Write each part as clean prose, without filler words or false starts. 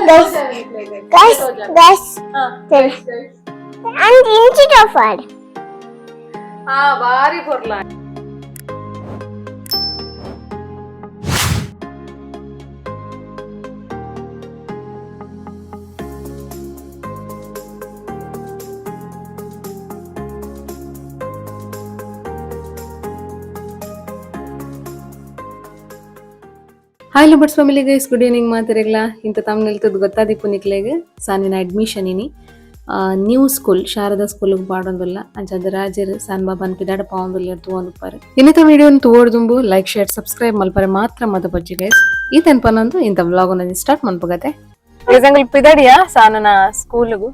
guys. And instead of it. Bari porla. Hii Lovebirdz Family guys, good evening ಮಾತಿರಲ್ಲ ಇಂತ ತಮ್ಮನೆಲ್ ತುದ್ ಗೊತ್ತಾದಿಪ್ಪು ನಿಕ್ಲೆಗೆ ಸಾನ್ವಿನ admission ಇನಿ new school Sharada ಸ್ಕೂಲ್ಗೆ ಬಾಡೊಂದುಲ್ಲ ಅಂಚಾದ ರಾಜರು ಸಾನ್ ಬಾಬಾನ್ ಪಿದಾಡ ಪಾವೊಂದುಲ್ಲ ತೂವೊಂದುಪ್ಪರೆ ಇನ್ನಿತ ವಿಡಿಯೋನ ತೂವೊಡ್ದುಂಬು like share subscribe ಮಲ್ಪರೆ ಮಾತ್ರ ಮದ ಬಜ್ಜಿ ಗೈಸ್ ಈ ತನ್ಪನಂದು ಇಂತ ವ್ಲಾಗ್ ಅನ್ನ ಸ್ಟಾರ್ಟ್ ಮನ್ಪಗತೆ ಎಕ್ಸಾಂಪಲ್ ಪಿದಾಡಿಯಾ ಸಾನನ ಸ್ಕೂಲ್ಗು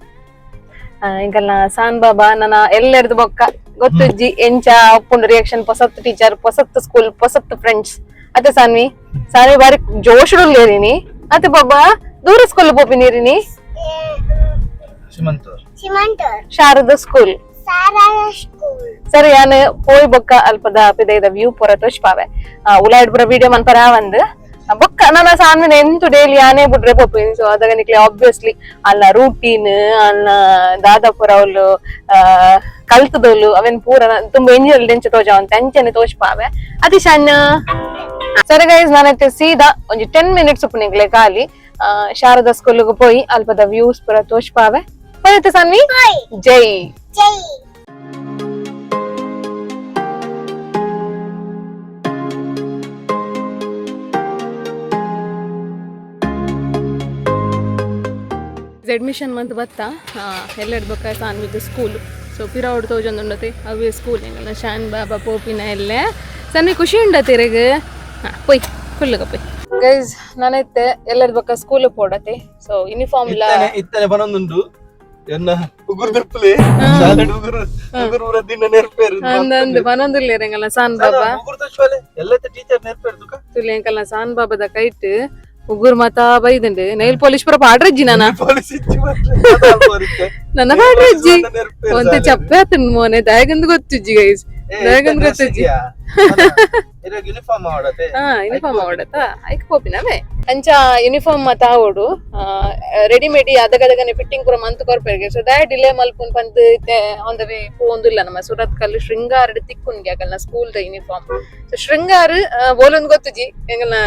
ಇಂಕಲ್ನ ಸಾನ್ ಬಾಬಾ ನನ್ನ ಎಲ್ಲೆರ್ದು ಬೊಕ್ಕ ಗೊತ್ತುಜ್ಜಿ ಎಂಚ ಅಪ್ಪುಂಡು ರಿಯಾಕ್ಷನ್ ಪೊಸತ್ ಟೀಚರ್ ಪೊಸತ್ ಸ್ಕೂಲ್ ಪೊಸತ್ ಫ್ರೆಂಡ್ಸ್ ಅತ್ತೆ ಸಾನ್ವಿ ಸಾನ್ವಿ ಬಾರಿ ಜೋಶುಡುಲ್ಲೇರಿನಿ ಅತ್ತೆ ಬಾಬಾ ದೂರ ಸ್ಕೂಲ್ ಪೋಪಿನಿರಿನಿ ಶಾರದಾ ಸ್ಕೂಲ್ ಸರಿ ಯಾನ್ ಪೋಯ್ ಬೊಕ್ಕ ಅಲ್ಪದ ಪಿದೈದ ವ್ಯೂ ಪೊರ ತೋಚ್ಪಾವೆ ಉಲಾಯ್ಡ್ ಪುರ ವಿಡಿಯೋ ಮನ್ಪರ ಒಂದು ಬೊಕ್ಕ ನನ್ನ ಸಾನ್ವಿನ ಎಂತು ಡೈಲಿ ಯಾನೇ ಬಿಟ್ರೆ ಪೋಪಿನಿ ಸೊ ಅದಾಗ ನಿಕ್ಲೆ ಆಬ್ವಿಯಸ್ಲಿ ಅಲ್ಲ ರೂಟೀನ್ ಅಲ್ಲ ದಾದಾಪುರ ಅವಳು ಕಲ್ತದೋಲು ಅವೇನ್ ಪೂರ ತುಂಬಾ ಎಂಜಾಯ್ ಡೆಂಚ ತೋಜಾವಂತ ಅಂಚನೆ ತೋಚ್ಪಾವೆ ಅತಿ ಸಣ್ಣ ಸರಿ ಗೈಸ್ ನಾನೈತೆ ಸೀದಾ ಒಂಜಿ 10 ಮಿನಿಟ್ಸ್ ಉಪ್ಪು ನಿಕ್ಲೆ ಖಾಲಿ ಶಾರದಾ ಸ್ಕೂಲ್ಗೆ ಪೋಯಿ ಅಲ್ಪದ ವ್ಯೂಸ್ ಪುರ ತೋಚ್ಪಾವೆ ಹೋಯ್ತು ಸಾನ್ವಿ ಜೈ ಅಡ್ಮಿಷನ್ ಮಂತ್ ಬತ್ತಾ ಎಲ್ಲೆಡ್ ಬೊಕ್ಕ ಸಾನ್ವಿದು ಸ್ಕೂಲ್ ಸೊ ಪಿರೌಡ್ ತೋಜೊಂದುಂಡತೆ ಅವೇ ಸ್ಕೂಲ್ ಹೆಂಗಲ್ಲ ಶಾನ್ ಬಾಬಾ ಪೋಪಿನ ಎಲ್ಲೆ ಸಾನ್ವಿ ಖುಷಿ ಉಂಡತಿರೆಗ್ ಪೊಯ್ ಫುಲ್ಗ ಪೊಯ್ ಗೈಸ್ ನಾನೈತೆ ಎಲ್ಲೆಡ್ ಬೊಕ್ಕ ಸ್ಕೂಲ್ ಪೋಡತೆ ಸೊ ಯೂನಿಫಾರ್ಮ್ ಇಲ್ಲ ಇತ್ತನೆ ಬನೊಂದುಂಡು ಎನ್ನ ಉಗುರು ದಪ್ಪಲೆ ಶಾಲೆಡ್ ಉಗುರು ಉಗುರು ದಿನ ನೆರ್ಪೇರು ಅಂದಂದು ಬನೊಂದುಲ್ಲೆ ಹೆಂಗಲ್ಲ ಸಾನ್ ಬಾಬಾ ಉಗುರು ತಶ್ವಲೆ ಎಲ್ಲತೆ ಟೀಚರ್ ನೆರ್ಪೇರು ತುಕ ತುಲೆ ಹೆಂಗಲ್ಲ ಸಾನ್ ಬಾಬಾದ ಕೈಟ್ ಉಗುರು ಮಾತಾ ಬೈದಂಡು ನೈಲ್ ಪಾಲಿಶ್ ಪುರ ಪಾಡ್ರಜ್ಜಿ ನಾನ ನನ್ನ ಪಾಡ್ರಜ್ಜಿ ಒಂತೆ ಚಪ್ಪೆ ಆತನ್ ಮೋನೆ ದಾಯಗಂದು ಗೊತ್ತುಜ್ಜಿ ಗೈಸ್ ದಾಯಗಂದು ಗೊತ್ತುಜ್ಜಿ ಯೂನಿಫಾರ್ಮ್ ಆವಡತೆ ಯೂನಿಫಾರ್ಮ್ ಆವಡತ ಐಕ್ ಪೋಪಿನವೆ ಅಂಚ ಯೂನಿಫಾರ್ಮ್ ಮಾತಾ ಆವಡು ರೆಡಿಮೇಡ್ ಅದಗದಗನೆ ಫಿಟ್ಟಿಂಗ್ ಪುರ ಮಂತ್ ಕೊರ್ಪೆರ್ಗೆ ಸೊ ದಾಯ ಡಿಲೇ ಮಲ್ಪುನ್ ಪಂತ್ ಆನ್ ದ ವೇ ಪೋಂದುಲ್ಲ ನಮ್ಮ ಸುರತ್ ಕಲ್ಲು ಶೃಂಗಾರ ತಿಕ್ಕುನ್ಗೆ ಆಗಲ್ನ ಸ್ಕೂಲ್ ದ ಯೂನಿಫಾರ್ಮ್ ಸೊ ಶೃಂಗಾರ ಬೋಲೊಂದು ಗೊತ್ತುಜಿ ಎಂಗಲ್ನ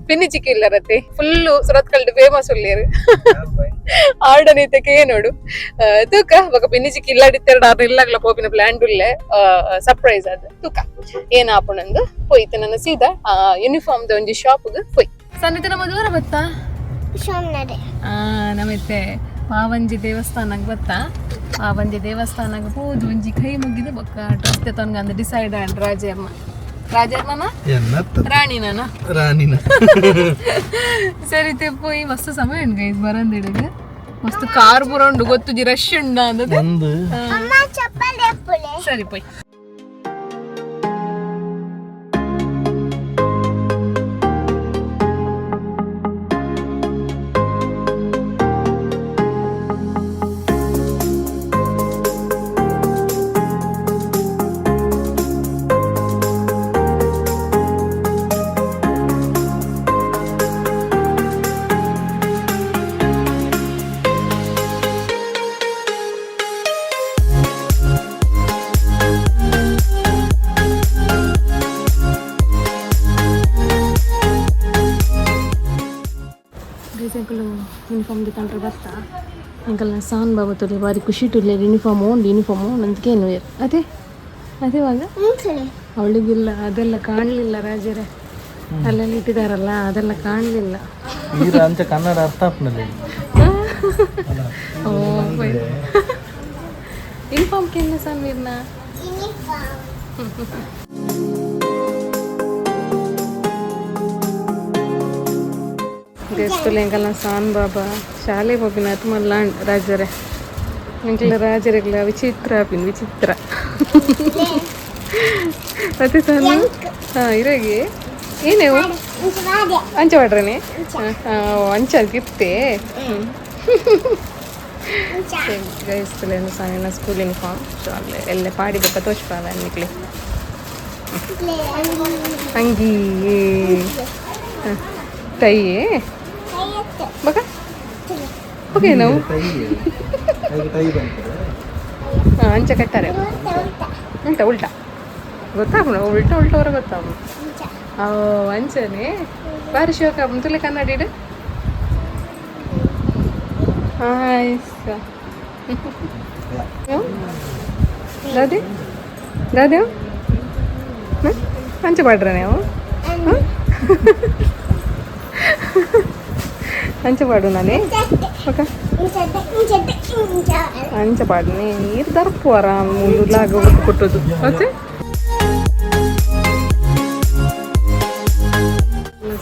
ಪಿನ್ನಿ ಚಿಕ್ಕಿ ಇಲ್ಲರತ್ತೆ ಫುಲ್ಲು ಸುರತ್ ಕಲ್ಲು ಫೇಮಸ್ ಉಳ್ಳೇರು ಆರ್ಡನೈತಕ್ಕೆ ನೋಡು ತೂಕ ಬೊಕ ಪಿನ್ನಿ ಚಿಕ್ಕಿ ಇಲ್ಲಡಿತ್ತೆರಡು ಆರು ಇಲ್ಲಾಗ್ಲ ಪೋಪಿನ ಪ್ಲಾನ್ ಉಳ್ಳೆ ಸರ್ಪ್ರೈಸ್ ಅದು ತೂಕ ಏನ ಆಪುಣಂದು ಪೋಯ್ತು ನನ್ನ ಸೀದಾ ಯೂನಿಫಾರ್ಮ್ ದ ಒಂಜಿ ಶಾಪ್ಗೆ ಪೋಯ್ ಸನ್ನಿತ ನಮ್ಮ ದೂರ ಬತ್ತಾ ನಮ್ಮತ್ತೆ ಪಾವಂಜಿ ದೇವಸ್ಥಾನಕ್ಕೆ ಬತ್ತಾ ಪಾವಂಜಿ ದೇವಸ್ಥಾನಕ್ಕೆ ಹೋದು ಒಂಜಿ ಕೈ ಮುಗಿದು ಬೊಕ್ಕ ಡ್ರೆಸ್ ತೆತ್ತೊನ್ಗ ಅಂದ ಡಿಸೈಡ್ ಆಂಡ್ ರಾಜಮ್ಮ ರಾಣಿನ ಸರಿ ಪೋಯಿ ಮಸ್ತ್ ಸಮಯ ಉಂಡು ಗೈಸ್ ಬರಂದಿಡಿಗೆ ಮಸ್ತ್ ಕಾರ್ ಪುರ ಉಂಡು ಗೊತ್ತುಜಿ ರಶ್ ಉಂಡ ಅಂದದ್ದು ಸರಿ ಪೋಯ್ ಯೂನಿಫಾರ್ಮ್ ದುಕಾನ್ರೆ ಬರ್ತಾ ಅಂಕಲ್ನ ಸಾನ್ ಬಾಬಾ ತೊಲೆ ಬಾರಿ ಖುಷಿ ಟುಲ್ಲೆ ಯೂನಿಫಾರ್ಮು ನಂದಕ್ಕೇನು ಅದೇ ಅದೇವಾಗ ಅವಳಿಗಿಲ್ಲ ಅದೆಲ್ಲ ಕಾಣಲಿಲ್ಲ ರಾಜರೇ ಅಲ್ಲೆಲ್ಲ ಇಟ್ಟಿದಾರಲ್ಲ ಅದೆಲ್ಲ ಕಾಣಲಿಲ್ಲ ಅಂತ ಕನ್ನಡ ಅರ್ಥ ಯೂನಿಫಾರ್ಮ್ ಕೇನ ಸಾನ್ವೀರ್ನ ಗೆಸ್ತುಲೆಂಕಲ್ನ ಸಾನ್ ಬಾಬಾ ಶಾಲೆ ಹೋಗಿನ ತುಮಲ್ಲ ರಾಜರೇ ಎಂಕಲ ರಾಜರೆಗ್ಲ ವಿಚಿತ್ರ ಆಪಿನ್ ವಿಚಿತ್ರ ಮತ್ತೆ ಸಾನು ಇರಾಗಿ ಏನೇವು ಅಂಚ ಮಾಡ್ರನೆ ಅಂಚ ಗಿಫ್ಟೇ ಗೈಸ್ತುಲೇನು ಸಾನಿನ ಸ್ಕೂಲ್ ಯೂನಿಫಾರ್ಮ್ ಸೊ ಅಲ್ಲೇ ಎಲ್ಲ ಪಾಡಿ ಬೇಕಾ ತೋಚ್ಪಾವ ಅನ್ನಿಕ್ಲಿ ಅಂಗಿ ಟೈ ಬಕ ಓಕೆ ನಾವು ಟೈ ಟೈ ಬಂತಾರೆ ಅಂಚೆ ಕಟ್ಟಾರೆ ಉಲ್ಟಾ ಉಲ್ಟಾ ಗೊತ್ತಾಗ ಉಲ್ಟಾ ಉಲ್ಟಾ ಹೊರ ಗೊತ್ತಾಗ ಅಂಚನೆ ಬಾರಿ ಶೋಕ ತುಲೆ ಕನ್ನಡಿ ಇಡು ದಾದಿ ದಾದೇವ್ ಅಂಚೆ ಪಾಡ್ರ ನೀವು ಅಂಚೆ ಪಾಡು ನಾನೇ ಓಕೆ ಅಂಚೆ ಪಾಡ್ನಿ ನೀರು ತರಪು ಆರಾಮ್ ಮುಂದು ಲಾಗ ಕೊಟ್ಟದು ಓಕೆ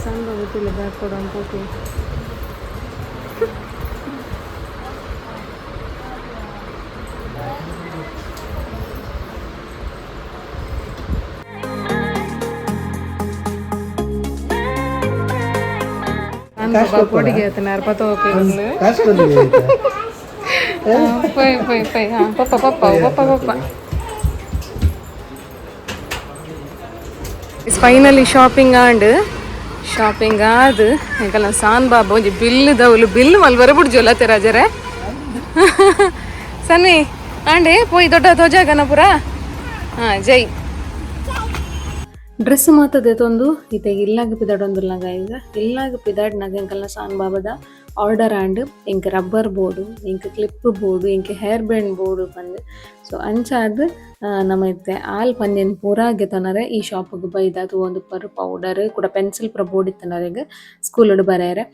ಸಣ್ಣ ಗೊತ್ತಿಲ್ಲ ಬ್ಯಾಗ್ ಕೊಡ ಅಂತ పొడిగి అవుతున్నారు పతో పప్ప పప్ప పప్ప పప్ప ಫೈನಲಿ ಶಾಪಿಂಗ್ ಆದ್ ಎಂಕಲ್ಲ ಸಾನ್ ಬಾಬು ಒಂಜಿ ಬಿಲ್ ದೌಲು ಬಿಲ್ ಮಲ್ವರ ಬುಡ್ಜೋಲ ತೆರಾಜರೆ ಸನ್ನಿ ಆಂಡೆ ಪೋಯಿ ದೊಡ್ಡ ತೋಜಾಗನ ಪುರ ಜೈ ಡ್ರೆಸ್ ಮಾತದೆ ತೊಂದು ಇತೆಗೆ ಇಲ್ಲಾಗ ಪಿದಾಡೊಂದುಲ್ಲಾಗ ಈಗ ಇಲ್ಲಾಗ ಪಿದಾಡ್ನಾಗ ಎಂಕಲ್ಲ ಸಾನ್ ಬಾಬದ ಆರ್ಡರ್ ಆಂಡ್ ಎಂಕ್ ರಬ್ಬರ್ ಬೋರ್ಡು ಎಂಕ್ ಕ್ಲಿಪ್ ಬೋರ್ಡು ಎಂಕ್ ಹೇರ್ ಬ್ಯಾಂಡ್ ಬೋರ್ಡು ಪಂದ್ ಸೊ ಅಂಚಾದ್ ನಮ್ಮ ಇತ್ತೆ ಆಲ್ ಪಂದ್ಯನ್ ಪೂರಾಗೆ ತೊನರೆ ಈ ಶಾಪಿಗೆ ಬೈದಾದು ಒಂದು ಪರ್ ಪೌಡರ್ ಕೂಡ ಪೆನ್ಸಿಲ್ ಪುರ ಬೋರ್ಡ್ ಇತ್ತನರೆಗೆ ಸ್ಕೂಲಡ್ ಬರೆಯರೆ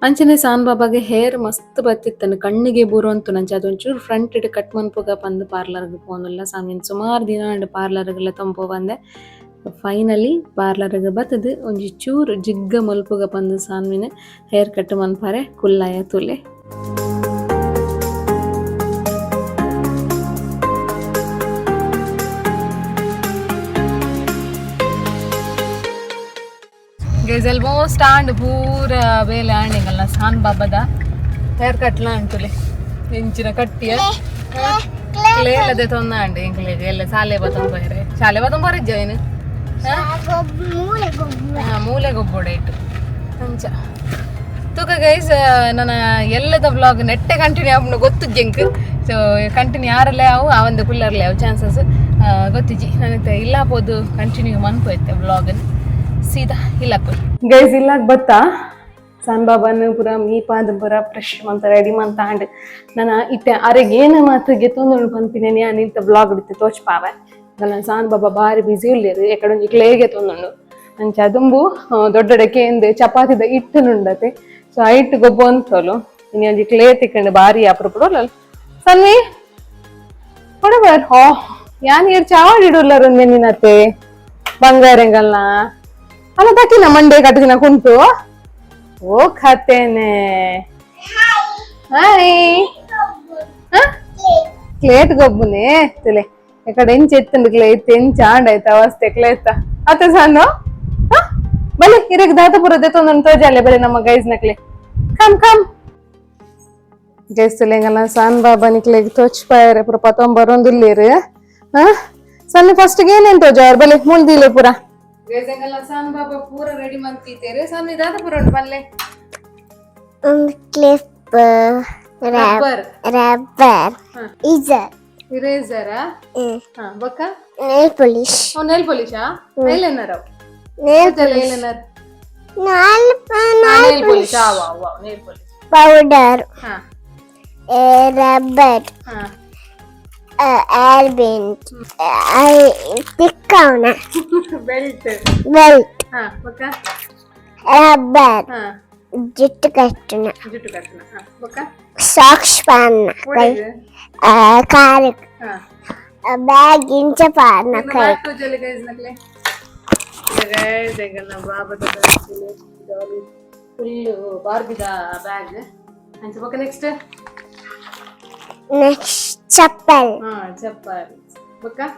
ಅಂಚನೆ ಸಾನ್ ಬಾಬಾಗೆ ಹೇರ್ ಮಸ್ತ್ ಬತ್ತಿತ್ತನು ಕಣ್ಣಿಗೆ ಬೂರುವಂತು ನಂಚೆ ಅದೊಂಚೂರು ಫ್ರಂಟ್ ಇಟ್ಟು ಕಟ್ ಮನ್ಪುಗ ಪಂದು ಪಾರ್ಲರ್ಗೆ ಪೋನುಲ್ಲ ಸಾಮಿನ್ ಸುಮಾರು ದಿನ ಅಂಡ್ ಪಾರ್ಲರ್ಗೆಲ್ಲ ತೊಂಪು ಬಂದೆ ಫೈನಲಿ ಪಾರ್ಲರ್ಗೆ ಬತ್ತದು ಒಂಜಿ ಚೂರು ಜಿಗ್ಗ ಮಲ್ಪುಗ ಪಂದು ಸಾನ್ವಿನ ಹೇರ್ ಕಟ್ ಮನ್ಪಾರೆ ಕುಲ್ಲಾಯ ತುಲೆ ಗೈಸ್ ಆಲ್ಮೋಸ್ಟ್ ಆಂಡ್ ಪೂರ ಬೇಲೆ ಆಂಡಿಂಗಲ್ಲ ಸಾನ್ ಬಾಬಾದ ಹೇರ್ ಕಟ್ಲ ಅಂಟುಲೆ ಹೆಂಚಿನ ಕಟ್ಟಿಯ ಕ್ಲೇಲದೆ ತೊಂದ ಆಂಡಿ ಎಂಕ್ಲೆಗೆ ಎಲ್ಲ ಶಾಲೆ ಬತ್ತಂಬರೆ ಶಾಲೆ ಬತ್ತಂಬರ ಜೈನ್ ಮೂಲೆ ಗೊಬ್ಬೊಡೆ ಇಟ್ಟು ಅಂಚ ತೂಕ ಗೈಸ್ ನನ್ನ ಎಲ್ಲದ ವ್ಲಾಗ್ ನೆಟ್ಟೆ ಕಂಟಿನ್ಯೂ ಆಗ ಗೊತ್ತು ಜಂಕ್ ಸೊ ಕಂಟಿನ್ಯೂ ಯಾರಲ್ಲೇ ಅವು ಆ ಒಂದು ಕುಲ್ಲರ್ಲೆ ಅವು ಚಾನ್ಸಸ್ ಗೊತ್ತಿಜ್ಜಿ ನನಗೆ ಇಲ್ಲಾಪೋದು ಕಂಟಿನ್ಯೂ ಮನ್ಪೋಯ್ತೆ ವ್ಲಾಗನ್ನು ಸೀದಾ ಇಲ್ಲಾಕ ಗೈಸ್ ಇಲ್ಲಾಗ ಬತ್ತಾ ಸಾನ್ ಬಾಬಾನು ಪುರ ಮೀಪಾದ ಪುರ fresh month ready month and ನಾನು ಇತ್ತೆ ಅರೆಗೆ ಏನು ಮಾತಿಗೆ ತೊಂದು ಪಂಪಿನೇ ನಿಂತ ವ್ಲಾಗ್ ಬಿಡ್ತೆ ತೋಚ್ಪಾವೆ ನನ್ನ ಸಾನ್ ಬಾಬಾ ಬಾರಿ ಬಿಸಿ ಉಳ್ಳೇರು ಎಕಡೆ ಒಂಜಿ ಕ್ಲೇಗೆ ತೊಂದುಂಡು ಅಂಚ ಅದುಂಬು ದೊಡ್ಡಡಕ್ಕೆ ಎಂದು ಚಪಾತಿದ ಇಟ್ಟುನುಂಡತೆ ಸೊ ಆ ಇಟ್ಟು ಗೊಬ್ಬು ಅಂತಲು ಇನ್ನು ಒಂಜಿ ಕ್ಲೇ ತಿಕ್ಕಂಡು ಬಾರಿ ಅಪರೂಪಡಲ್ಲ ಸನ್ವಿ ಕೊಡಬಾರ್ ಹೋ ಯಾನ್ ಏರ್ ಚಾವಾಡಿಡುಲ್ಲರು ನಿನ್ನತ್ತೆ ಬಂಗಾರಂಗಲ್ನ ಅಲ್ಲ ತಕ್ಕಿನ ಮಂಡೆ ಕಟ್ಟಿನ ಕುಂಟು ಓ ಖತ್ತೇನೆ ಹಾಯ್ ಕ್ಲೇಟ್ ಗೊಬ್ಬುನೆ ತಿಲೆ ఇక్కడ ఏం చేస్తుంది ఇట్లా ఎత్తే ఏం చాండ్ అయితే అవస్థ ఎట్లా ఎత్తా అతే సాను బలి ఇరగ దాతపుర దెతొందన్ తోజాలే బలి ನಮ್ಮ ಗೈಸ್ ನಕ್ಲೆ ಕಮ್ ಗೈಸ್ ತುಲೆಂಗಲ್ಲ ಸಾನ್ ಬಾಬಾ ನಿಕ್ಲೆ ತೋಚ್ ಪಾಯರೆ ಪುರ ಪತೊಂ ಬರೊಂದುಲ್ಲೇರು ಸನ್ನಿ ಫಸ್ಟ್ ಗೆ ಏನೇನ್ ತೋಜಾರ್ ಬಲಿ ಮುಳ್ದಿಲೆ ಪುರ ಗೈಸ್ ಎಂಗಲ್ಲ ಸಾನ್ ಬಾಬಾ ಪೂರ ರೆಡಿ ಮಾಡ್ತಿದ್ದೇರೆ ಸನ್ನಿ ದಾತಪುರ ಉಂಟು ಬಲ್ಲೆ ಕ್ಲಿಪ್ ರಬ್ಬರ್ ಇರೇಸರಾ ಬೊಕ್ಕ nail polish nail polish eyeliner nail polish nail polish powder rubber hair band tikkavna belt ಬೊಕ್ಕ rubber jittu kattuna ಬೊಕ್ಕ socks panna कार बैग इंच पारना कई तो चले गए इसनकले गाइस देखना बाबा तो चले डॉली फुल बार्बी दा बैग अंच बक नेक्स्ट चप्पल चप्पल बका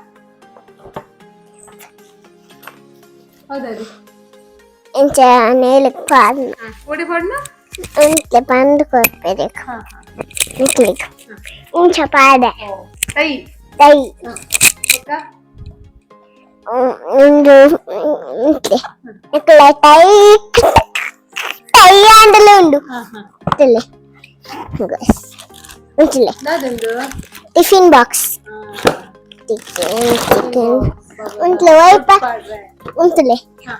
ಹೌದದು ಇಂಚ ನೇಲ್ ಪಾರ್ನ ಓಡಿ ಪಾಡ್ನ ಇಂಚ ಬಂದು ಕೊಡ್ಬೇರೆ ಕ್ಲಿಕ್ ಇಂಚ ಪಾಡ ಟೈ ಬಕ ಒಂದು ಇಕ್ಲೆ ಟೈ ಹ್ಯಾಂಡಲ್ ಉಂಡು ತಿಳ್ಳೆ Untle. ದಾದೆಂದು Tiffin box. Tiffin. Untle wipe.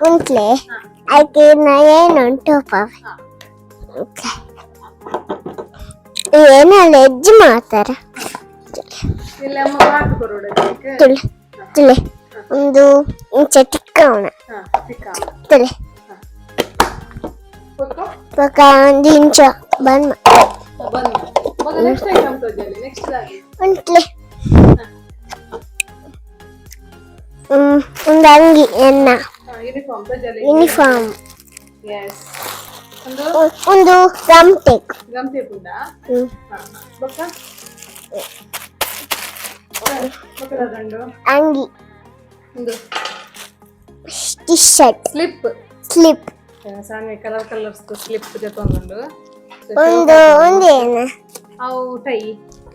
Untle. Ike na ಏನು ಉಂಟು ಪಾವ. ಏನಲ್ಲ ಎಜ್ಜಿ ಮಾಡ್ತಾರ. ಇಲ್ಲ ಅಮ್ಮ ಬಾಟು ಕೊರೋಡಕ್ಕೆ ತುಲೆ ಒಂದು ಇಂಚ ತಿಕ್ಕವಣ ತುಲೆ ಪಕ್ಕ ಒಂದು ಇಂಚ ಬಂದ್ ಉಂಟ್ಲೆ ಒಂದು ಅಂಗಿ ಎನ್ನ ಯೂನಿಫಾರ್ಮ್ ಒಂದು ಗಮ್ ಟೇಪ್ ಅಂಗಿ T shirt slip Sanvi colours slip ಜೊತೆಗೊಂಡು ಒಂದು ಏನು ಅವು ಟೈ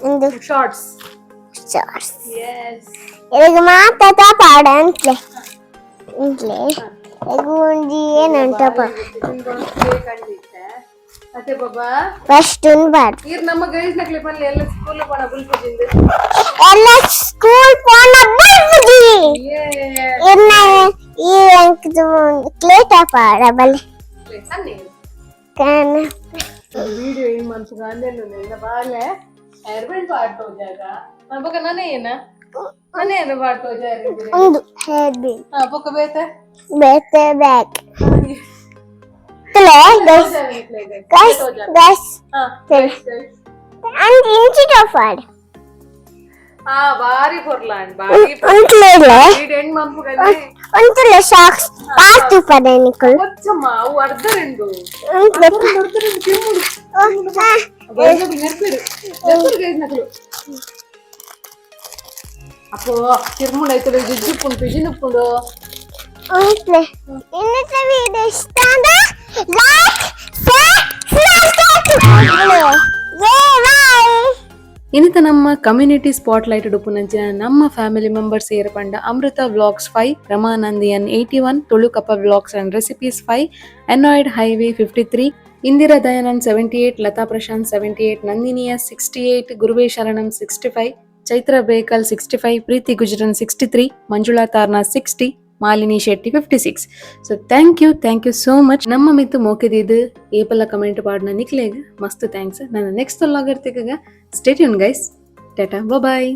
ಒಂದು ಶಾರ್ಟ್ಸ್ ಈಗ ಮಾತಾಡ ಪಾಡ ಅಂತಲೇ ಈಗ ಒಂದು ಏನಂಟಪ್ಪ ಅತ್ತೆ ಬಾಬಾ ಫಸ್ಟ್ ಉಣ್ಬಾರ್ದು ಇರ್ ನಮ್ಮ ಗೈಸ್ ನಕ್ಲಿ ಬನ್ನಿ ಎಲ್ಲ ಸ್ಕೂಲ್ ಪೋಣ ಬುಲ್ಪುಜಿಂದ ಎಲ್ಲ ಸ್ಕೂಲ್ ಪೋಣ ಬುಲ್ಪುಜಿ ಇನ್ನ ಈ ಅಂಕದು ಕ್ಲೇಟ ಪಾಡ ಬಲ್ಲಿ ಸನ್ನಿ ಕಾನ ವಿಡಿಯೋ ಏನ್ ಮನ್ಸು ಗಾಂಧೆಲ್ಲ ಇಲ್ಲ ಬಾಲೆ ಏರ್ಬೆಂಡ್ ಪಾಡ್ತೋ ಜಾಗ ಬೊಕ ನನೇನ ಪಾಡ್ತೋ ಜಾಗ ಒಂದು ಹೇರ್ ಬಿನ್ ಬೊಕ ಬೇತೆ ಬ್ಯಾಗ್ ತಲೆ ಗಸ್ ಅಂಡ್ ಇಂಚಿಟ ಪಾಡ ಬಾರಿ ಪೊರ್ಲಾಂಡ್ ಬಾರಿ ಉಂಟ್ಲೇಲೆ ಹೆಣ್ ಮಂಪು ಗಲ್ಲಿ ಉಂಟ್ಲೆ ಸಾಕ್ಸ್ ಪಾತು ಪಡೆ ನಿಕಲ್ ಕೊಚ್ಚಮ್ಮ ಅವು ಅರ್ಧ ರೆಂಡು ಉಂಟ್ಲೆ ಅಪ್ಪೋ ತಿರ್ಮುಂಡ್ ಆಯ್ತಲ್ಲ ಜಿಜ್ಜಿಪ್ಪುಂಡು ಪಿಜಿನುಪ್ಪುಂಡು ಉಂಟ್ಲೆ ಇನ್ನത്തെ വീഡിയോ ഇഷ്ടമാ ലൈക്ക് ഷെയർ സബ്സ്ക്രൈബ് ಇನ್ನಿತ ನಮ್ಮ ಕಮ್ಯುನಿಟಿ ಸ್ಪಾಟ್ ಲೈಟ್ ಉಡುಪುನಂಚಿನ ನಮ್ಮ ಫ್ಯಾಮಿಲಿ ಮೆಂಬರ್ಸ್ ಏರ್ಪಂಡ ಅಮೃತ ವ್ಲಾಗ್ಸ್ 5 ರಮಾನಂದಿಯನ್ 81 ತುಳು ಕಪ್ಪ ವ್ಲಾಗ್ಸ್ ಅಂಡ್ ರೆಸಿಪೀಸ್ 5 ಅನಾಯ್ಡ್ ಹೈವೇ 53 ಇಂದಿರಾ ದಯಾನಂದ್ 78 ಲತಾ ಪ್ರಶಾಂತ್ 78 ನಂದಿನಿಯ 68 ಗುರುವೇ ಶರಣಂ 65 ಚೈತ್ರ ಬೇಕಲ್ 65 ಪ್ರೀತಿ ಗುಜರನ್ 63 ಮಂಜುಳಾ ತಾರ್ನಾ 60 Malini Shetty 56. So thank you so much ನಮ್ಮ ಮಿತ್ತು ಮೋಕೆದಿದ್ದು ಏಪಲ್ಲ ಕಮೆಂಟ್ ಪಾಡ್ನ ನಿಕ್ಲೇಗ ಮಸ್ತ್ ಥ್ಯಾಂಕ್ಸ್. ನನ್ನ ನೆಕ್ಸ್ಟ್ ವ್ಲಾಗ್ ಇರ್ತಿಕಾಗ ಸ್ಟೇ ಟ್ಯೂನ್ ಗೈಸ್. ಟಾಟಾ ಬಾಯ್.